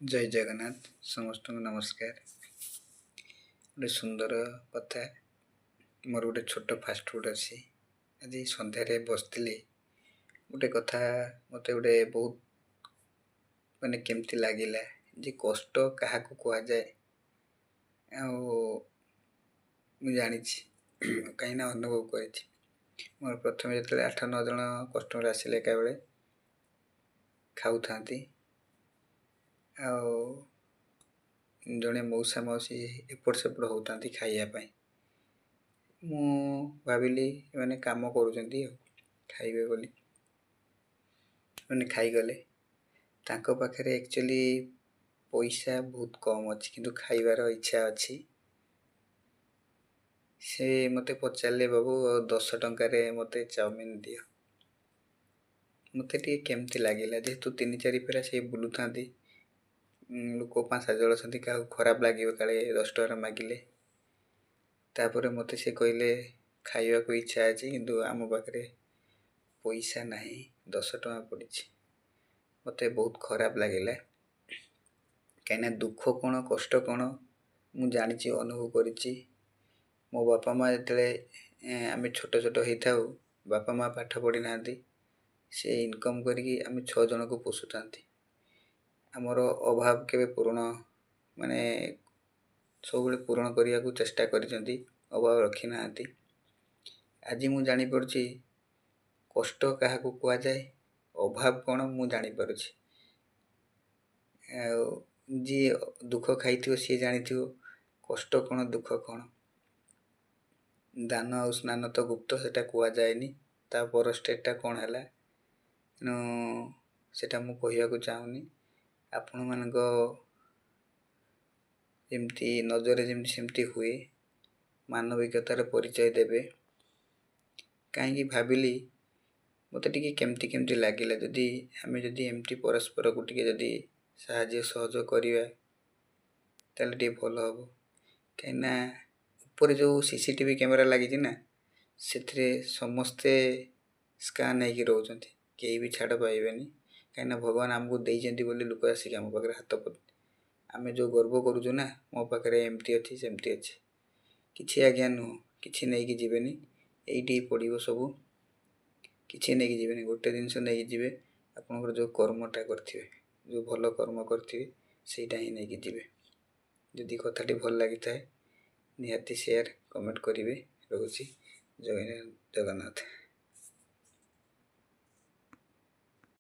जय जगन्नाथ समस्त को नमस्कार। गोटे सुंदर कथा मोर गोटे छोट फास्ट फूड अच्छी आज सन्धार बसती गोटे कथा मत गोटे बहुत माने केमती लगिला जे कष्ट क्या कह जाए जानी कहीं अनुभव कर मोर प्रथम जो 8-9 जन कस्टमर आसिले एका बेले खाऊ था जड़े मौसा मौसी एपट सेपट होता खाइबापी मु भाविली मैंने कम कर खाइबे बोली मैंने खाईगले तांको पाखे एक्चुअली पैसा बहुत कम अच्छी किंतु खाइबार इच्छा अच्छी से मते पचारे बाबू 10 टंकार मते चाउमिन दियो मत केमती लगिला जेहेतु 3-4 फेरा से बुलू था लोक 5-7 जन अच्छा क्या खराब लगे काले 10 टकर मागिले तापर मत से कहले खाइबा को इच्छा अच्छी किंतु आम पाखे पैसा ना 10 टଙ୍କା पड़ी मत बहुत खराब लगिला कहीं दुख कौन कष्ट कौन मु जानी अनुभव करी मो बापा माँ जो आम छोट छोट होता बापा माँ पाठ पढ़ी ना से इनकम करके आम 6 जन को पोषुता आमर अभाव के पूरण माने सब पूरण करने को चेष्टा कर अभाव रखी ना आज मु जानी पड़ी कष्ट क्या कह जाए अभाव कौन मु जानी पारुछि जी दुख खाई सी जानी कष्ट कौन दुख कौन दान और स्नान तो गुप्त सेटा कह जाए तापर स्टेटा कौन है सेटा मु कहवाक चाहूनी आपण मान जमती नजर जमती सेमती हुए मानविकतार परिचय देवे कहीं भाविली मत केमती केमती लगिला जदि आम जदि एमती परस्पर को जदि साहाय्य सहयोग करवा ताले टे भल हम कहीं ऊपर जो सीसीटीवी कैमेरा लगी ना से समस्ते स्कान हो रोच कहीं भी छाड़ पाइबे कहीं भगवान आमको देते बोली लोक आसिक आम पाखे हाथ पड़ते आम जो गर्व करुँ ना मो पाखे एमती अच्छी सेमती अच्छी किसी आज्ञा नुह कि नहीं जीवेनि ये पड़ो सब कि नहीं जीवेनि गोटे जिनस नहीं जीवे आपंकर जो कर्मटा करेंगे जो भल कर्म करेंगे सेटा ही नहीं जीवे जदि कथाटी भल लगी था निहाती शेयर कमेंट करेंगे रोचे जय जगन्नाथ।